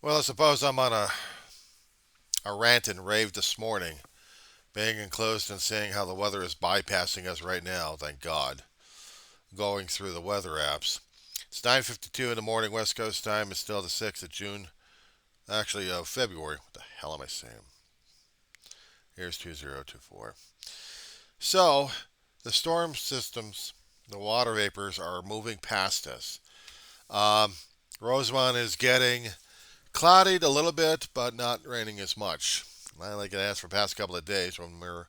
Well, I suppose I'm on a rant and rave this morning, being enclosed and seeing how the weather is bypassing us right now, thank God. Going through the weather apps. It's 9:52 in the morning West Coast time. It's still the 6th of June. Actually, February. What the hell am I saying? Here's 2024. So, the storm systems, the water vapors are moving past us. Um, Rosemont is getting cloudy a little bit, but not raining as much. Like it has for the past couple of days when we're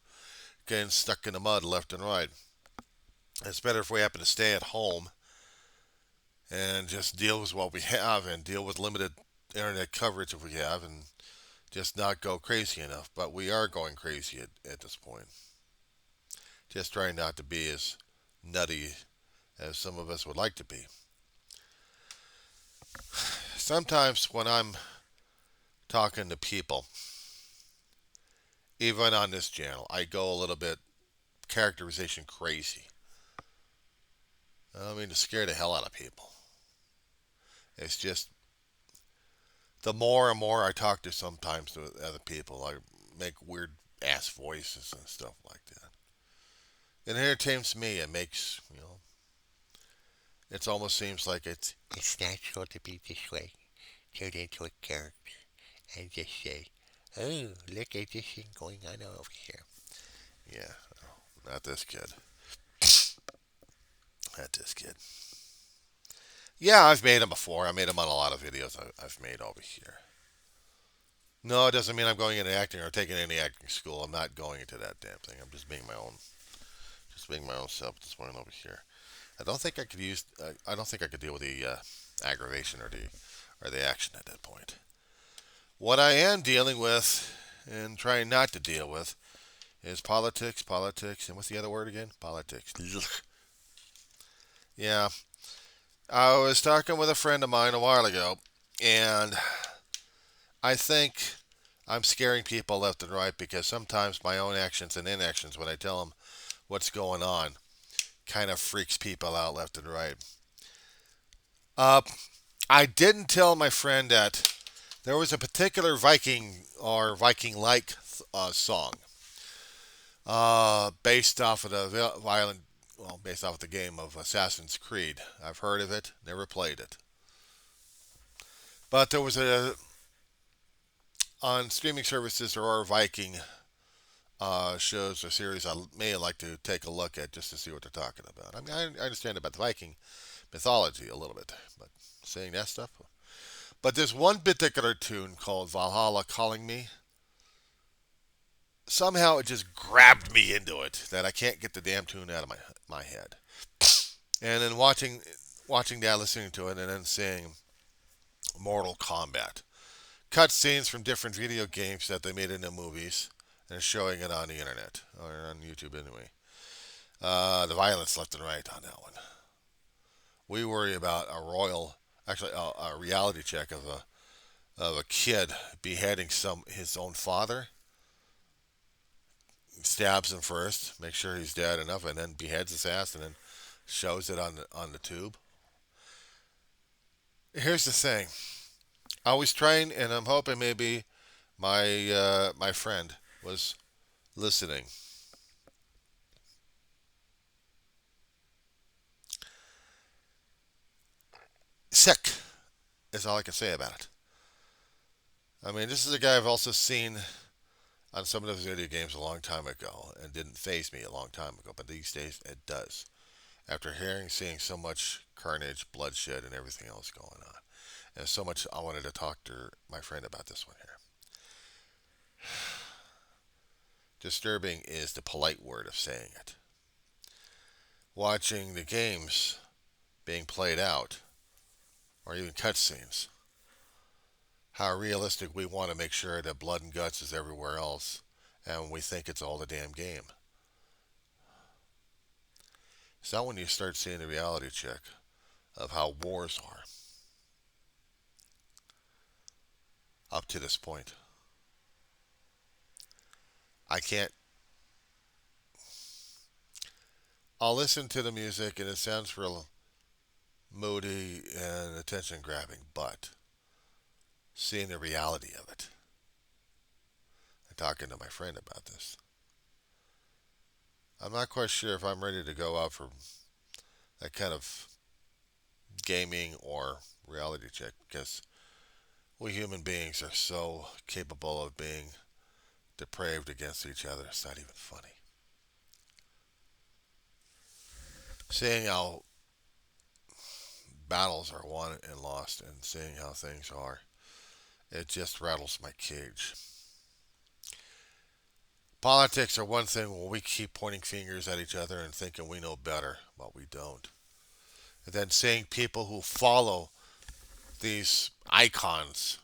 getting stuck in the mud left and right. It's better if we happen to stay at home and just deal with what we have and deal with limited internet coverage if we have and just not go crazy enough. But we are going crazy at this point. Just trying not to be as nutty as some of us would like to be. Sometimes when I'm talking to people, even on this channel, I go a little bit characterization crazy. I don't mean to scare the hell out of people. It's just the more and more I talk to sometimes to other people, I make weird ass voices and stuff like that. It entertains me. It makes, it almost seems like it's natural to be this way. Turn into a character and just say, oh, look at this thing going on over here. Yeah, not this kid. Not this kid. Yeah, I've made them before. I made them on a lot of videos I've made over here. No, it doesn't mean I'm going into acting or taking any acting school. I'm not going into that damn thing. I'm just being my own self this morning over here. I don't think I could use. I don't think I could deal with the aggravation or the action at that point. What I am dealing with and trying not to deal with is politics, politics, and what's the other word again? Politics. Yeah, I was talking with a friend of mine a while ago, and I think I'm scaring people left and right because sometimes my own actions and inactions, when I tell them what's going on, kind of freaks people out left and right. Uh, I didn't tell my friend that there was a particular Viking or Viking like song based off of the violent, well, based off of the game of Assassin's Creed. I've heard of it, never played it. But there was on streaming services there are Viking shows or series I may like to take a look at just to see what they're talking about. I mean, I understand about the Viking mythology a little bit, but saying that stuff. But there's one particular tune called Valhalla Calling Me. Somehow it just grabbed me into it that I can't get the damn tune out of my head. And then watching that, listening to it, and then seeing Mortal Kombat cut scenes from different video games that they made into movies and showing it on the internet or on YouTube anyway. The violence left and right on that one. We worry about actually a reality check of a kid beheading his own father. Stabs him first, makes sure he's dead enough, and then beheads his ass, and then shows it on the tube. Here's the thing: I was trying, and I'm hoping maybe my friend was listening. Sick is all I can say about it. I mean, this is a guy I've also seen on some of those video games a long time ago, and didn't phase me a long time ago, but these days it does. After seeing so much carnage, bloodshed, and everything else going on, and so much, I wanted to talk to my friend about this one here. Disturbing is the polite word of saying it. Watching the games being played out, or even cutscenes, how realistic we want to make sure that blood and guts is everywhere else, and we think it's all the damn game. It's not when you start seeing the reality check of how wars are up to this point. I can't. I'll listen to the music and it sounds real moody and attention grabbing, but seeing the reality of it. I'm talking to my friend about this. I'm not quite sure if I'm ready to go out for that kind of gaming or reality check because we human beings are so capable of being depraved against each other. It's not even funny. Seeing how battles are won and lost and seeing how things are, it just rattles my cage. Politics are one thing where we keep pointing fingers at each other and thinking we know better, but we don't. And then seeing people who follow these icons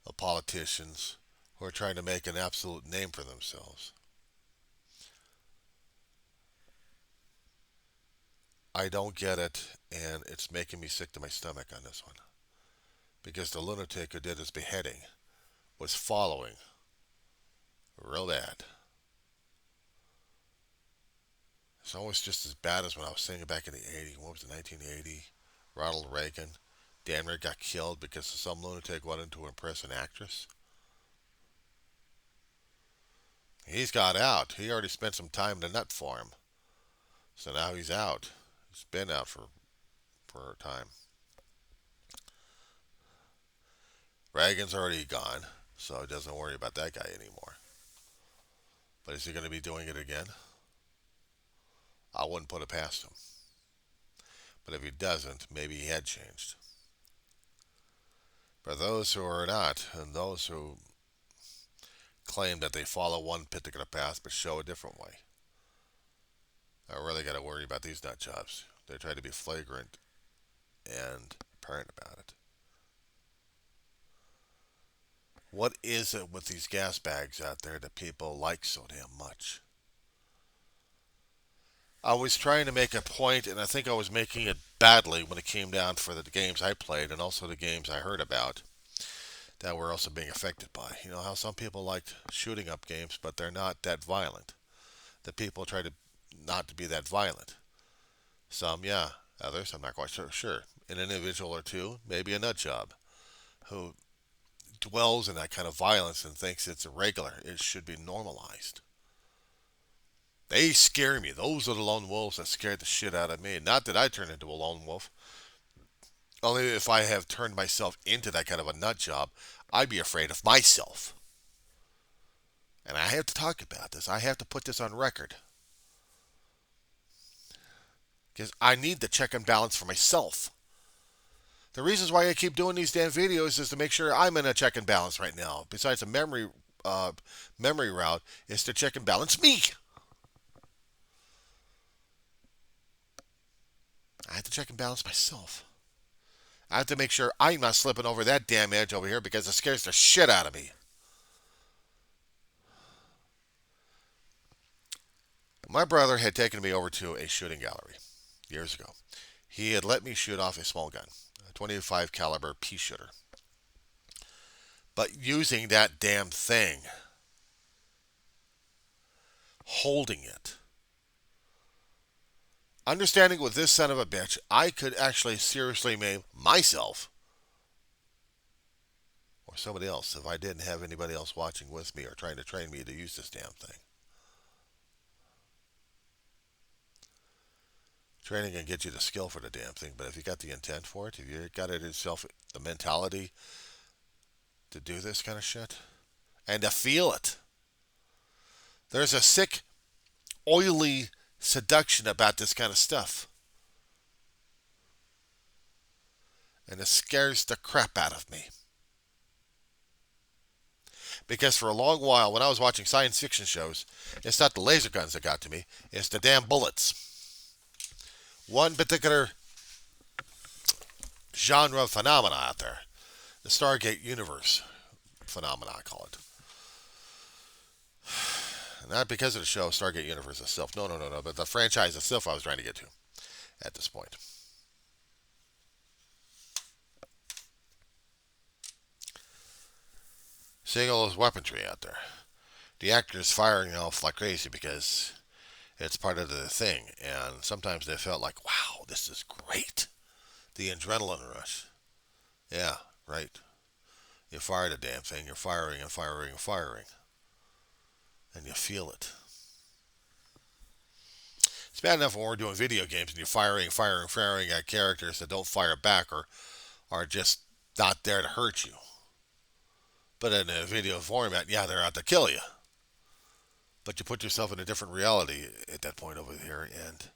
of politicians who are trying to make an absolute name for themselves. I don't get it, and it's making me sick to my stomach on this one. Because the lunatic who did his beheading was following real bad. It's almost just as bad as when I was saying it back in the 80s. What was it, 1980? Ronald Reagan. Danner got killed because some lunatic wanted to impress an actress. He's got out. He already spent some time in the nut farm. So now he's out. He's been out for a time. Reagan's already gone, so he doesn't worry about that guy anymore. But is he going to be doing it again? I wouldn't put it past him. But if he doesn't, maybe he had changed. For those who are not, and those who claim that they follow one particular path but show a different way, I really got to worry about these nut jobs. They try to be flagrant and apparent about it. What is it with these gas bags out there that people like so damn much? I was trying to make a point, and I think I was making it badly when it came down for the games I played and also the games I heard about that were also being affected by. You know how some people like shooting up games, but they're not that violent. The people try to not to be that violent. Some, yeah. Others, I'm not quite sure. An individual or two, maybe a nut job, who dwells in that kind of violence and thinks it's irregular. It should be normalized. They scare me. Those are the lone wolves that scared the shit out of me. Not that I turn into a lone wolf. Only if I have turned myself into that kind of a nut job, I'd be afraid of myself. And I have to talk about this. I have to put this on record. Because I need the check and balance for myself. The reasons why I keep doing these damn videos is to make sure I'm in a check and balance right now. Besides a memory route, is to check and balance me. I have to check and balance myself. I have to make sure I'm not slipping over that damn edge over here because it scares the shit out of me. My brother had taken me over to a shooting gallery years ago. He had let me shoot off a small gun, a 25 caliber pea shooter. But using that damn thing, holding it, understanding with this son of a bitch, I could actually seriously maim myself or somebody else if I didn't have anybody else watching with me or trying to train me to use this damn thing. Training can get you the skill for the damn thing, but if you got the intent for it, if you got it itself, the mentality to do this kind of shit and to feel it, there's a sick, oily seduction about this kind of stuff. And it scares the crap out of me. Because for a long while, when I was watching science fiction shows, it's not the laser guns that got to me, it's the damn bullets. One particular genre of phenomena out there, the Stargate Universe phenomena, I call it. Not because of the show Stargate Universe itself. No, but the franchise itself I was trying to get to at this point. Seeing all those weaponry out there. The actors firing off like crazy because it's part of the thing. And sometimes they felt like, wow, this is great. The adrenaline rush. Yeah, right. You fire the damn thing. You're firing and firing and firing, and you feel it. It's bad enough when we're doing video games and you're firing, firing, firing at characters that don't fire back or are just not there to hurt you. But in a video format, yeah, they're out to kill you. But you put yourself in a different reality at that point over here, and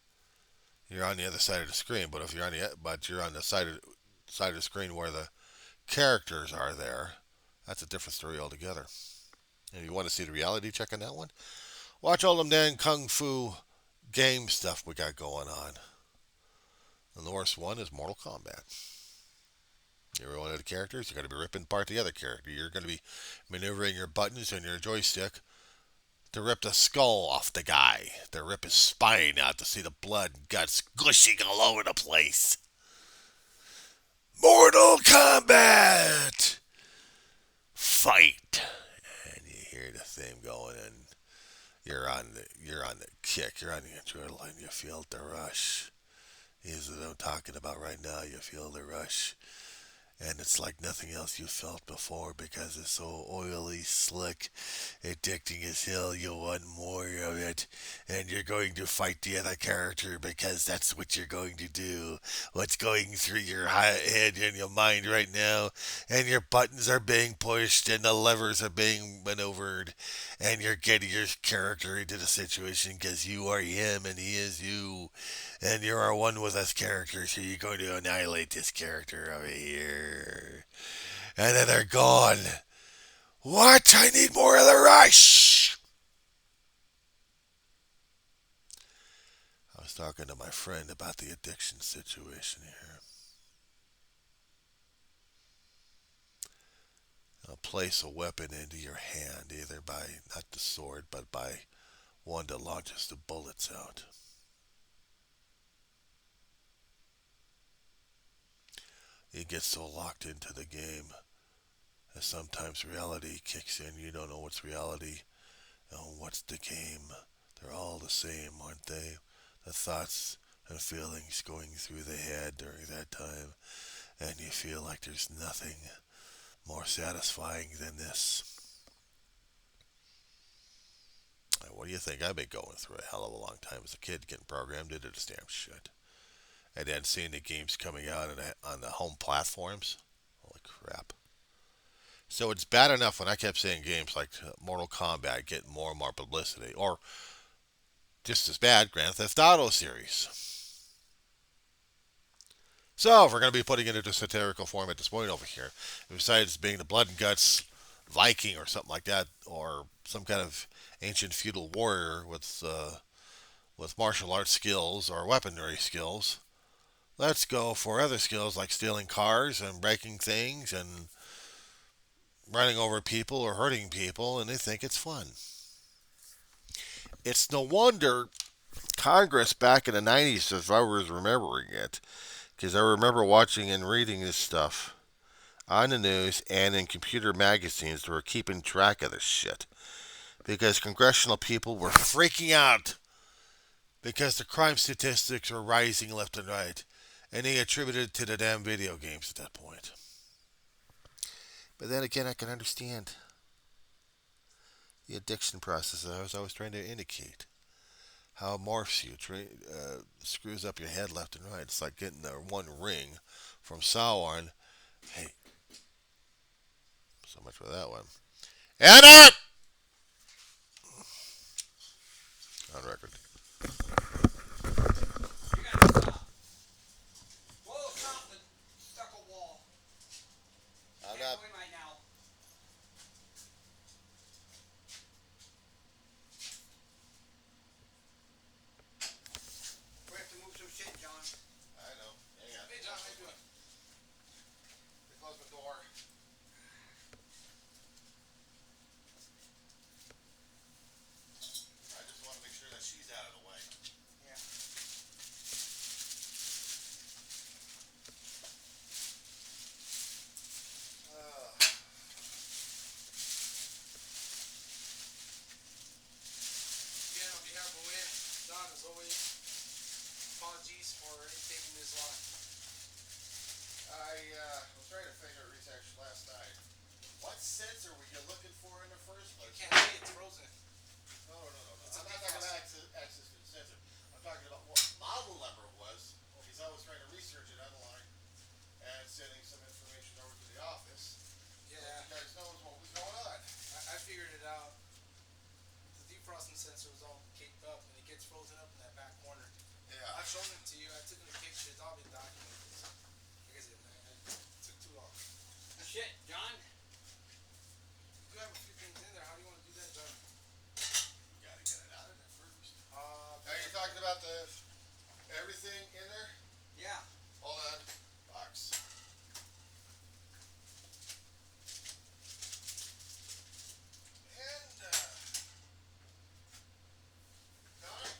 you're on the other side of the screen. But if you're on the side of the screen where the characters are there, that's a different story altogether. And if you want to see the reality check on that one, watch all them damn kung fu game stuff we got going on. And the worst one is Mortal Kombat. You're one of the characters, you're going to be ripping apart the other character. You're going to be maneuvering your buttons and your joystick to rip the skull off the guy, to rip his spine out, to see the blood and guts gushing all over the place. Mortal Kombat! Fight! And you hear the theme going, and you're on the kick, you're on the adrenaline, you feel the rush. Is what I'm talking about right now. You feel the rush. And it's like nothing else you felt before because it's so oily, slick, addicting as hell. You want more of it. And you're going to fight the other character because that's what you're going to do. What's going through your head and your mind right now. And your buttons are being pushed and the levers are being maneuvered. And you're getting your character into the situation because you are him and he is you. And you are one with this character, so you're going to annihilate this character over here. And then they're gone. What? I need more of the rush! I was talking to my friend about the addiction situation here. Place a weapon into your hand, either by, not the sword, but by one that launches the bullets out. You get so locked into the game that sometimes reality kicks in. You don't know what's reality and what's the game. They're all the same, aren't they? The thoughts and feelings going through the head during that time. And you feel like there's nothing more satisfying than this. What do you think? I've been going through a hell of a long time as a kid getting programmed into this damn shit. And then seeing the games coming out on the home platforms. Holy crap. So it's bad enough when I kept seeing games like Mortal Kombat getting more and more publicity. Or just as bad, Grand Theft Auto series. So if we're going to be putting it into satirical form at this point over here, besides being the blood and guts Viking or something like that, or some kind of ancient feudal warrior with martial arts skills or weaponry skills, let's go for other skills like stealing cars and breaking things and running over people or hurting people, and they think it's fun. It's no wonder Congress back in the 90s, if I was remembering it, because I remember watching and reading this stuff on the news and in computer magazines that were keeping track of this shit. Because congressional people were freaking out because the crime statistics were rising left and right. And they attributed it to the damn video games at that point. But then again, I can understand the addiction process as I was trying to indicate. How it morphs you, screws up your head left and right. It's like getting the one ring from Sauron. Hey, so much for that one. And up! On record. I'm not. I know. Hang on. Hey, John, how you doing? Close the door. I just want to make sure that she's out of the way. Yeah. Again, on behalf of Wayne, Don, as always, apologies for it taking this long. I was trying to figure research last night. defrosting sensor was all caked up, and it gets frozen up in that back corner. Yeah. I've shown it to you. I took the picture. It's all been documented. Like I said, it took too long. Shit, John. You do have a few things in there. How do you want to do that, John? You gotta get it out of there first. Uh, Are you talking about the everything in there? Yeah. Hold on. Box. And Connor?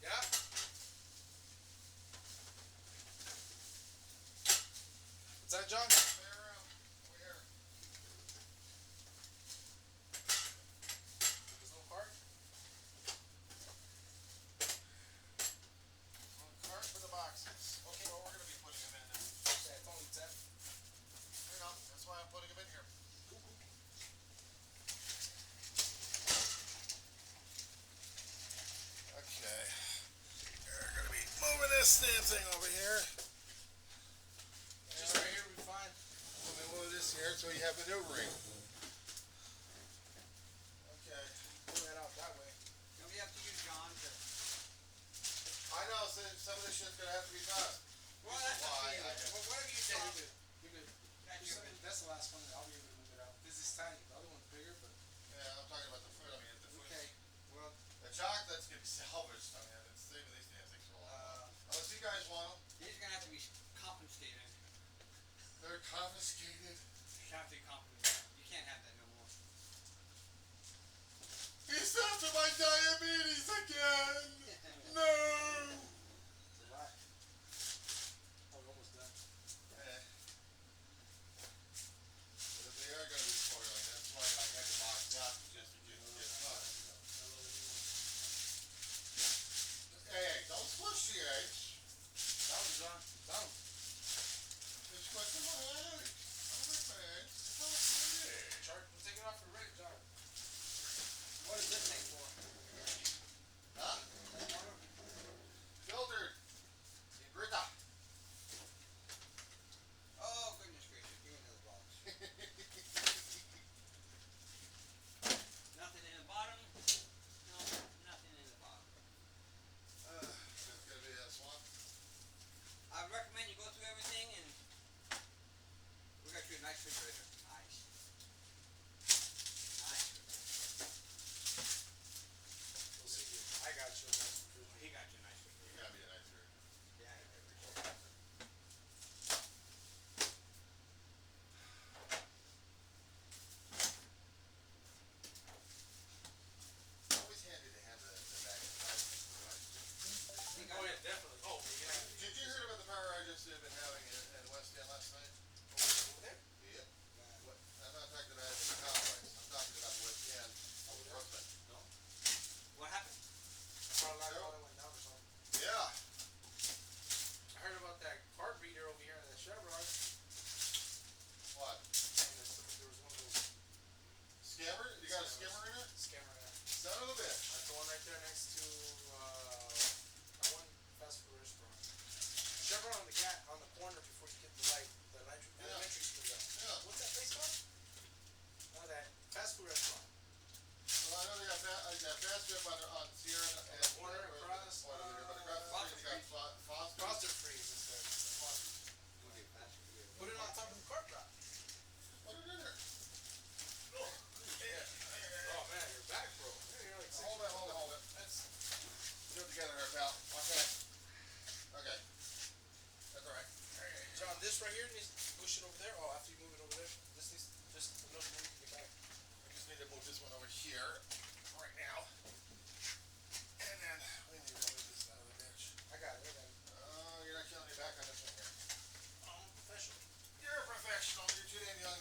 yeah. What's that, John? Play around. Over here. There's no cart. Cart for the boxes. Okay, well we're gonna be putting them in now. Yeah, it's only 10. I know. That's why I'm putting them in here. Okay. We're gonna be moving this damn thing over here. Just right here we find. Let me move this here so you have maneuvering. Okay. Pull that out that way. It'll be up to you, John. I know some of this shit's gonna have to be done. Well, that's up to you. Why? Well, whatever you Yeah, saw. you're good. You're good. That's your business. That's the last one that I'll be able to move it out. This is tiny. The other one's bigger, but Yeah, I'm talking about the food. I mean, the food. Okay. Well, The chocolates can be salvaged. I mean, I've been saving these damn things for a long time. Unless you guys want them, these are gonna have to be compensated. they're confiscated. You have to be compensated. You can't have that no more. He's after my diabetes again. No. it's a lot. Oh, we're almost done. Eh. But they are gonna be spoiling. That's why I had to box out just to get caught. Hey, don't squish the eggs. Down, John. Down. Just squish them on my eggs. I like my eggs. I like my eggs. Chart. We'll take it off for ready, John. What is this thing for? Huh? Filtered. In Brita. Oh, goodness gracious. Give me another box. Nothing in the bottom. No, nothing in the bottom. It's gonna be a swamp. I recommend you go through everything and we got you a nice refrigerator. Nice. Nice refrigerator. We'll see you. I got you. He got you a nice You refrigerator. gotta be a nice girl. Yeah, he did. It's always handy to have the bag of ice. He got Oh, it. yeah, definitely. Oh, yeah. Did you hear about the power outage they've been having in West End last night? Over there? Yep. What? I'm not talking about the complex. I'm talking about West End. Over there? Brooklyn. No. What happened? Power line probably went down or something. Yeah. I heard about that cart reader over here in the Chevron. What? And there was one of those Scammer? You got a skimmer in it? scammer there. Son of a bitch. That's the one right there next to that one fast food restaurant. Chevron on the on the corner before you get the light, the elementary school there. Yeah. What's that place called? That fast food restaurant. Well, I know they got fast food on Sierra and corner across, but across the street you got Foster's. Foster Freeze instead. Okay, that's good. Put it on top of the cart drop. Put it in there. Oh man, your back broke. You're like six Hold it, hold it, hold it. Let's do it together here, pal. Okay. Okay. That's alright. John, this right here needs to push it over there. Oh, after you move it over there, this needs just enough room to get back. We just need to move this one over here right now. And then we need to move this out of the bench. I got it. Oh, you're not killing me back on this one here. I'm professional. You're a professional. You're too damn young.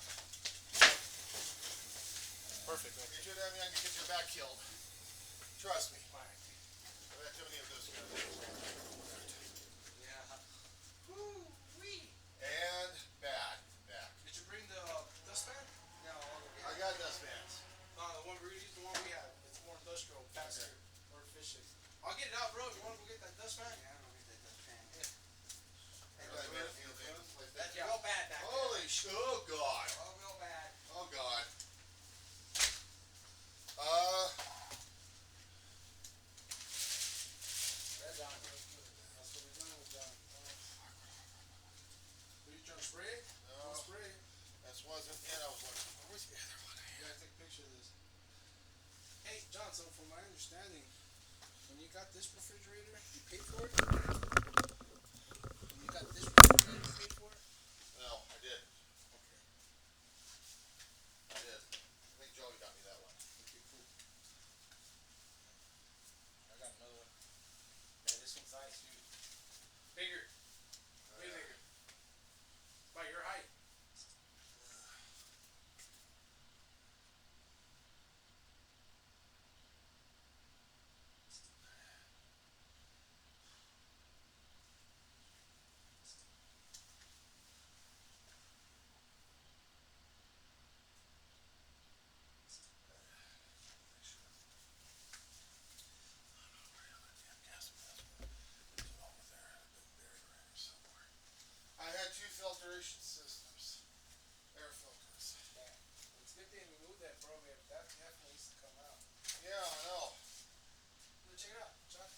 Perfect. You're too damn young to get your back killed. Trust me. Fine. I've had too many of those kind of things. Yeah. Woo-wee. And back. Did you bring the dustpan? No, I got dustpans. No, the one we use, the one we have. It's more industrial, faster, more efficient. I'll get it out, bro. You want to go get that dustpan? Yeah, I don't get that dustpan. That's That's real bad back there. Holy sh! Oh God! Oh, real bad. Oh God! this wasn't it. I was looking. Where's the other one? You gotta take a picture of this. Hey, John. So from my understanding, when you got this refrigerator, you paid for it. When you got this refrigerator, you paid for it. No, I did. Okay. I did. I think Joey got me that one. Okay. Cool. I got another one. Yeah, this one's nice, dude. Bigger. Way Yeah. bigger. By your height. I had two filtration systems, air filters. Yeah. It's a good thing we moved that, bro. That definitely needs to come out. Yeah, I know. Check it out, John.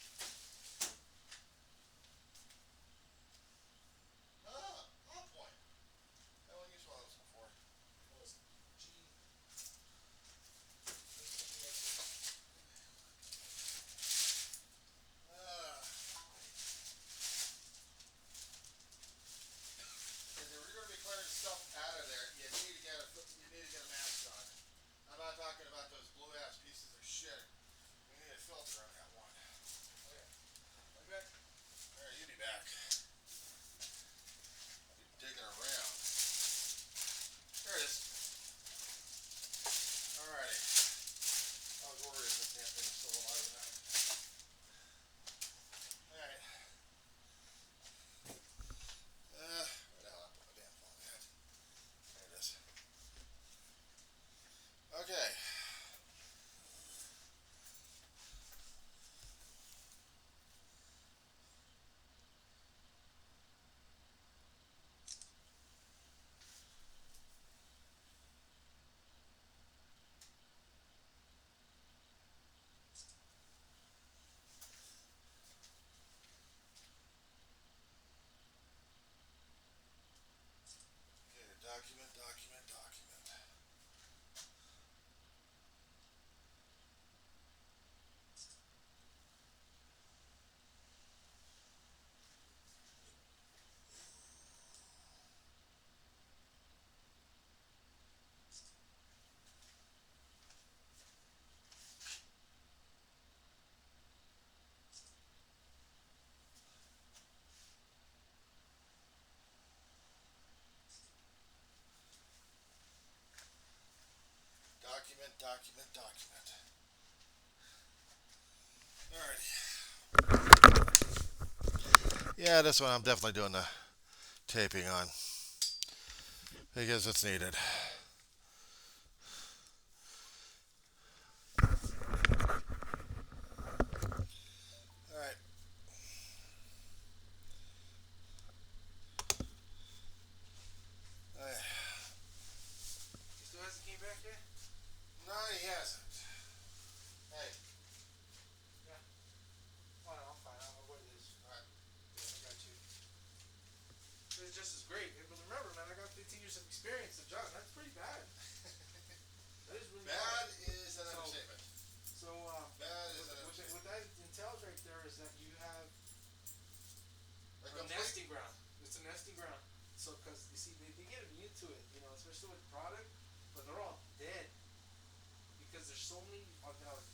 Ah, on point. I only used one of those before. Oh, it's G. Ah. If you're going to be clearing stuff out of there, you need to get a mask on. I'm not talking about those blue ass pieces of shit. You need a filter on that one. Okay. I'll be back. Alright, you be back. I'll be digging around. There it is. Alrighty. I was worried if this damn thing was still alive or not. Alright. Where the hell I put my damn phone at? There it is. Okay. Okay, document. Document. Alrighty. Yeah, this one I'm definitely doing the taping on because it's needed. Alright. He still hasn't came back yet? No, he hasn't. Hey. Oh, no, I'm fine. I don't know what it is. Alright. Yeah, I got you. It's just as great. But remember, man, I got 15 years of experience. So, John, that's pretty bad. That is really Bad bad. is an understatement. So, Bad is an understatement. what that entails right there is that you have Like a nesting ground. It's a nesting ground. So, because you see, they get immune to it, you know, especially with the product, but they're all dead because there's so many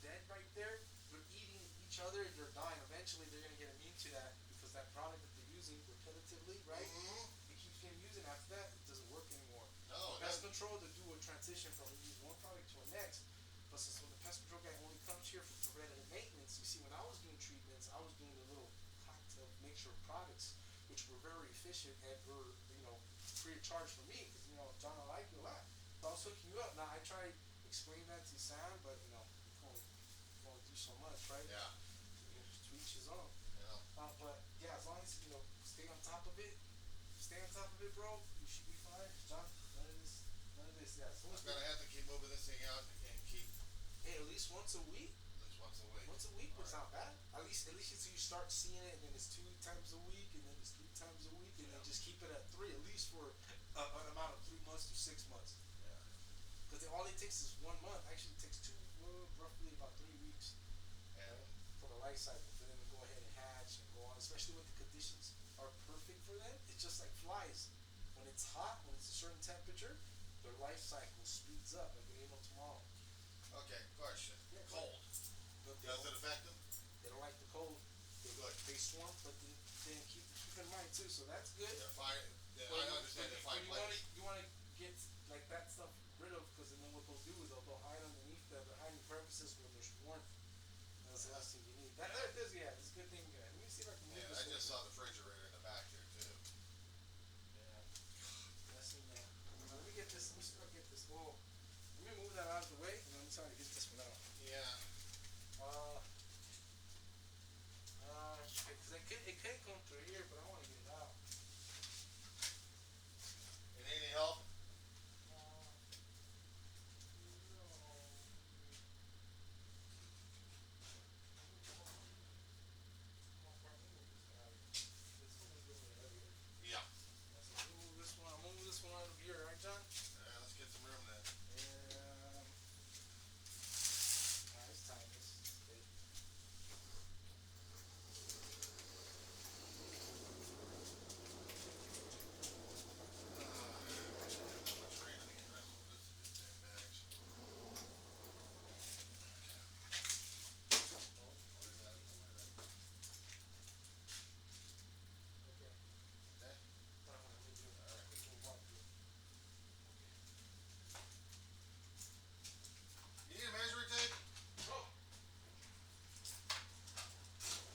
dead right there. They're eating each other. They're dying. Eventually, they're gonna get immune to that because that product that they're using repetitively, right? Mm-hmm. It keeps getting used, and after that, it doesn't work anymore. No, Pest control to do a transition from using one product to a next. But since when the pest control guy only comes here for preventative maintenance, you see, when I was doing treatments, I was doing the little cocktail mixture of products, which were very efficient and were, free of charge for me because, John, I like you a lot. So I was hooking you up. Now, I tried explaining that to Sam, but, you can only do so much, right? Yeah. To each his own. Yeah. But, yeah, as long as, stay on top of it, bro, you should be fine. John, none of this, yeah. As long as I'm gonna have to keep moving this thing out and keep Hey, at least once a week. at least once a week. Once a week was Alright. not bad. At least until you start seeing it, and then it's 2 times a week, and then it's 3 times a week, and then just keep it at 3 at least for an amount of 3 months to 6 months. all it takes is 1 month. Actually, it takes roughly about 3 weeks, And right, for the life cycle for them to go ahead and hatch and go on. Especially when the conditions are perfect for them. It's just like flies. When it's hot, when it's a certain temperature, their life cycle speeds up. Like we know tomorrow. okay, question. Yeah, Cold. But Does it affect them? they don't like the cold. Good. They swarm, but then keep in mind too. So that's good. They're fine. But I understand they're fine you want to place. get like that stuff rid of because then what they'll do is they'll hide underneath the hiding crevices where there's warmth. That's the last thing you need. Yeah, that's a good thing. Let me see if I can move And this. I just over. saw the refrigerator in the back there too. Yeah, that's in there. Let me get this. Let me see if I can get this. Whoa. Let me move that out of the way and let me try to get this one out. Yeah. Uh, because it can come through here, but I want to get it out. You need any help? Uh, no. Yeah. I'm gonna move this one out of here, right, John? Let's get some room then. It's time. It's good. Okay. Let me do it. Quick little walkthrough. You need a measuring tape? Bro,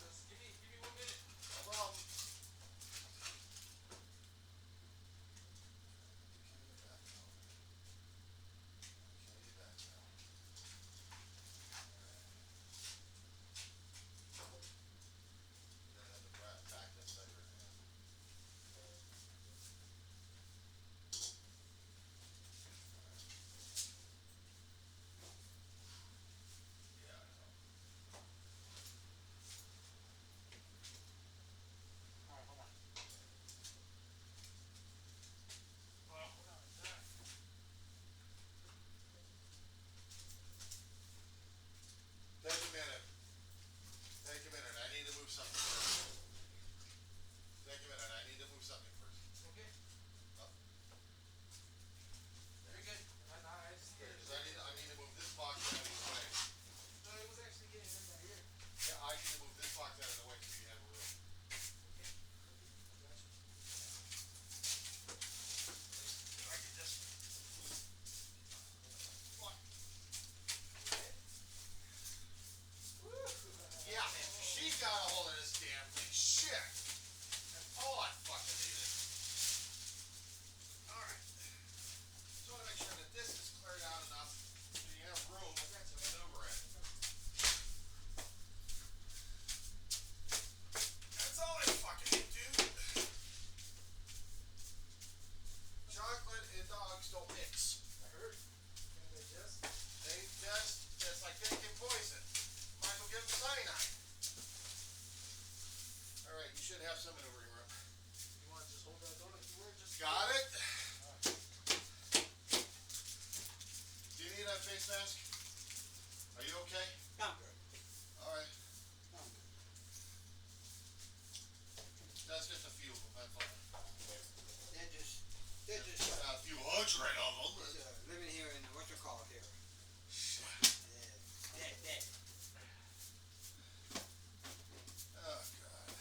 just give me 1 minute. No problem. All right, hold on. Hold on. Take a minute. Take a minute. I need to move something first. Take a minute. I need to move something first. Okay. Oh. Very good. I just did it. Because I need to move this box out of the way. No, it was actually getting in right here. Yeah, I need to move this box out of the way so you have room. Okay. I got you. I can just. What? Okay. Woo. Yeah, man. She got a hold of this damn thing. Shit. That's all I fucking needed. Alright. Just want to make sure that this is cleared out enough so you have room to maneuver in. That's all I fucking need, dude. Chocolate and dogs don't mix. I heard. Can they just? It's like taking poison. Might as well give them cyanide. Alright, you should have some maneuvering room. You want to just hold that door like you were? Just Got it? Alright. Do you need a face mask? Are you okay? I'm good. Alright. I'm good. That's just a few of them, that's all. They're just A few hundred of them. living here in what you call here. Shit. Dead. Oh, God.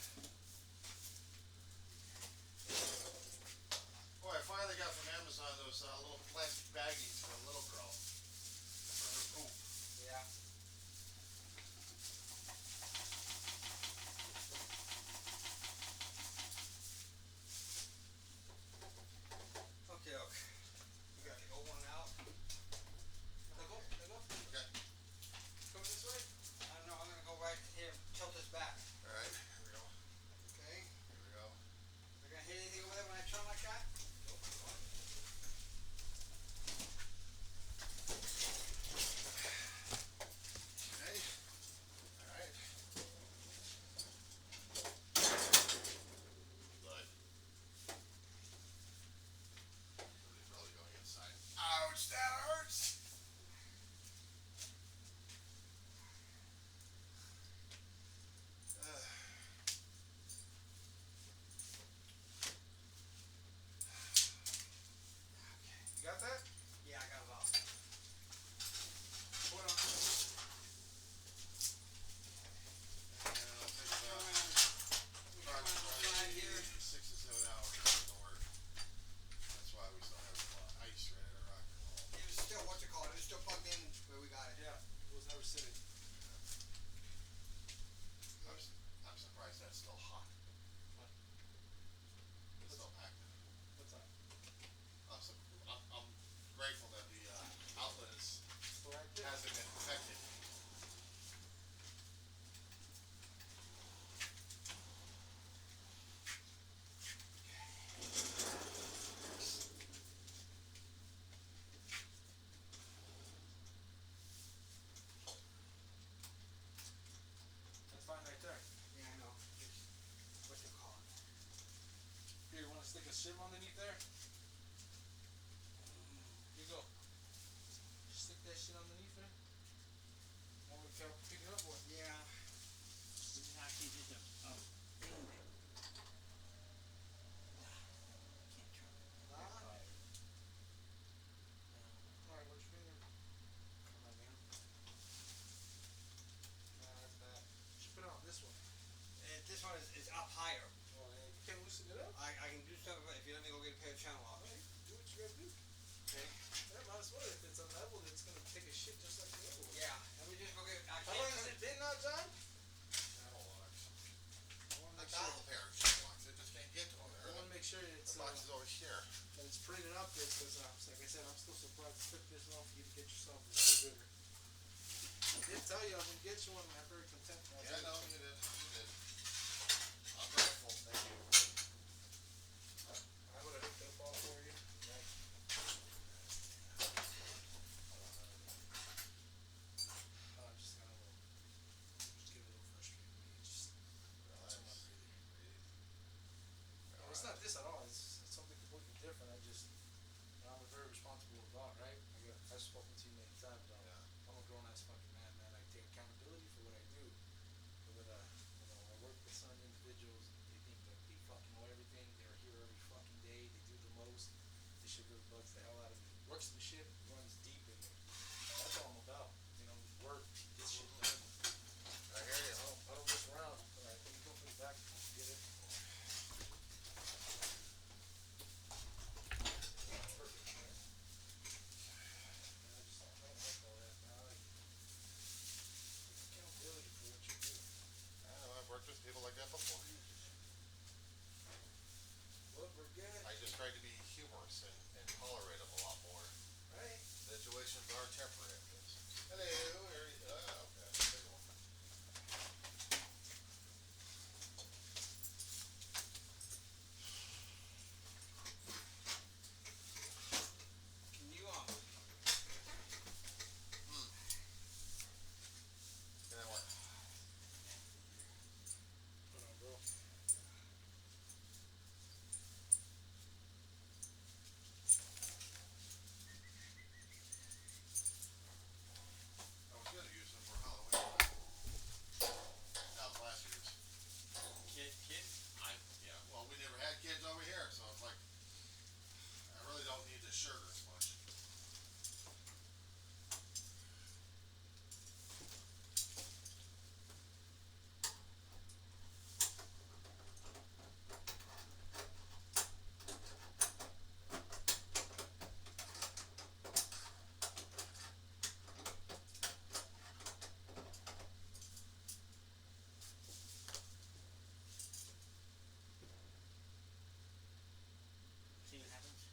Boy, I finally got from Amazon those little plastic baggies for a little girl. For her poop. Yeah. Okay. You got the old one out. Let go. Okay. Come this way. I don't know. I'm gonna go right here. Tilt this back. Alright, here we go. Okay. Here we go. Am I gonna hit anything over there when I turn like that? box is over here. And it's printed up there because, like I said, I'm still surprised it took this long for you to get yourself a refrigerator. I did tell you I was gonna get you one. I'm very content. Yeah, no, you did. You did. I'm grateful. Thank you. I would have hooked it up all for you. Right. I'm just kind of just get a little frustrated with me. Just Relax. too much really. Breathe. No, it's not this at all. It's something completely different. I'm a very responsible adult, right? I've spoken to you many times. Yeah. I'm a grown ass fucking man, man. I take accountability for what I do. But I work with some individuals. They think that they fucking know everything. They're here every fucking day. They do the most. This shit really bugs the hell out of me. Works the shit, runs deep in me. That's all I'm about. Work, get shit done. I hear you. I don't mess around. All right, let me go for the back. Get it. Perfect, right? Man, I don't like all that, man. I like accountability for what you do. I know, I've worked with people like that before. Look, we're good. I just tried to be humorous and tolerate them a lot more. Right? Situations are temporary. Hello, here you go. Okay, big one. Can you Can I what? Hold on, bro. I was gonna use them for Halloween. That was last year's. kid? Yeah, well, we never had kids over here, so it's like, I really don't need the sugar as much. See what happens?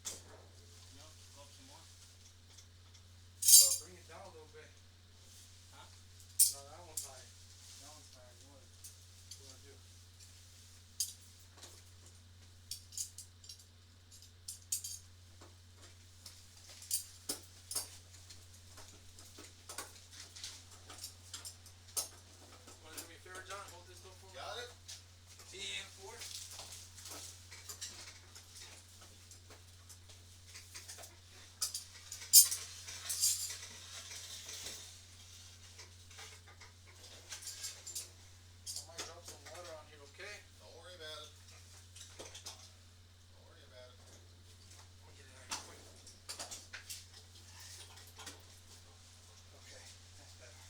No? Go up some more? So bring it down a little bit. Huh? No, that one's high. That one's high. What do you want to do? Want to do me a favor, John? Hold this door for me. Got it? TM4? I might drop some water on here, okay? Don't worry about it. Don't worry about it. Let me get it out quick. Okay, that's better.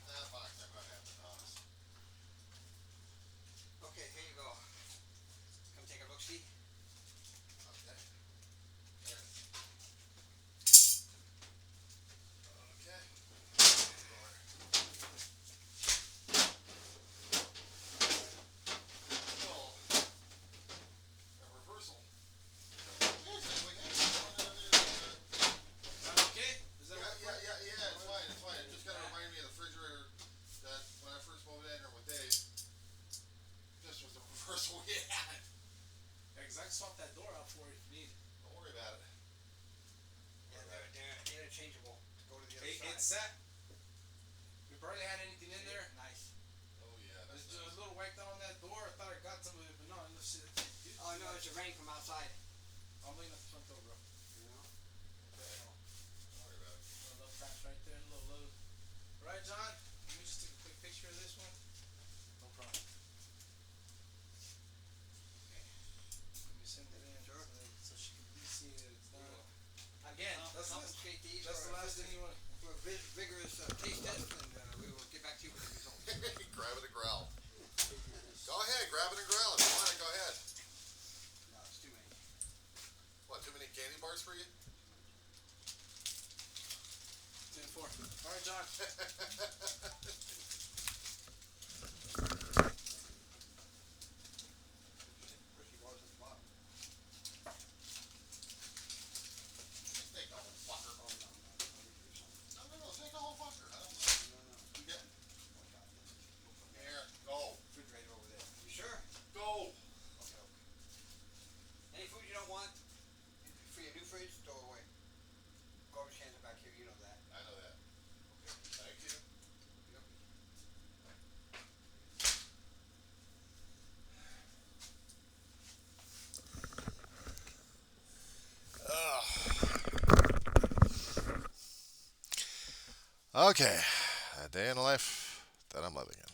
Nah, fine, I'm gonna have to toss. Okay, here you go. Come take a look, see? Okay. Here. Okay. Well, a reversal. Is that okay? Is that Yeah, it's fine, it's fine. It just kinda reminded me of the refrigerator that when I first moved in here with Dave, this was the reversal we had. Yeah, 'cause I can swap that door out for you if you need. Don't worry about it. Yeah, they're interchangeable. Go to the other Hey, side. it's set. We barely had anything in there. Nice. Oh yeah, There's that's a little whacked out on that door. I thought I got some of it, but no, no shit. Oh no, it's the rain from outside. I'm leaning at the front door, bro. You know? okay. Don't worry about it. A little patch right there, a little load. All right, John. Let me just take a quick picture of this one. No problem. Let me send it in so she can at least see that it's done. Again, that's Confiscate these the for last thing you want. for a vigorous taste test, and we will get back to you with the results. Grab it and growl. Go ahead, grab it and growl. If you want it, go ahead. No, it's too many. What, too many candy bars for you? Dude, for. All right, John. Risky waters at the bottom. Take the whole fucker. Oh, no. No, take the whole fucker. I don't know. No. You get Oh, God. here. Go. Refrigerator over there. You sure? Go. Okay. Any food you don't want, for your new fridge, throw away. Garbage cans are back here, you know that. I know that. Okay. Thank you. Yep. Okay. A day in the life that I'm living in.